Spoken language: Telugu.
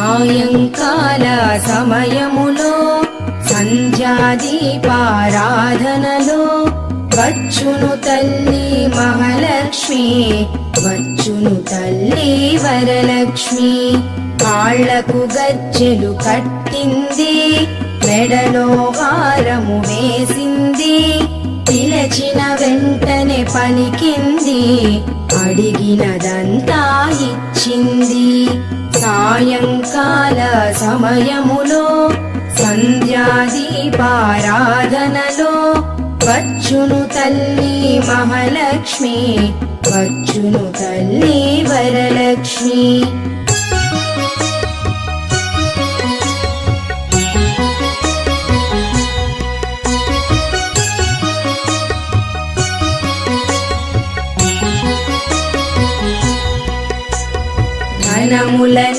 సాయంకాల సమయములో సంధ్యాదీపారాధనలో వచ్చును తల్లి మహాలక్ష్మి, వచ్చును తల్లి వరలక్ష్మి. కాళ్లకు గజ్జెలు కట్టింది, మెడలో హారము వేసింది, పిలచిన వెంటనే పలికింది, అడిగినదంతా ఇచ్చింది. సాయంకాల సమయములో సంధ్యాదీపారాధనలో వచ్చును తల్లి మహాలక్ష్మి, వచ్చును తల్లి వరలక్ష్మి. ధనముల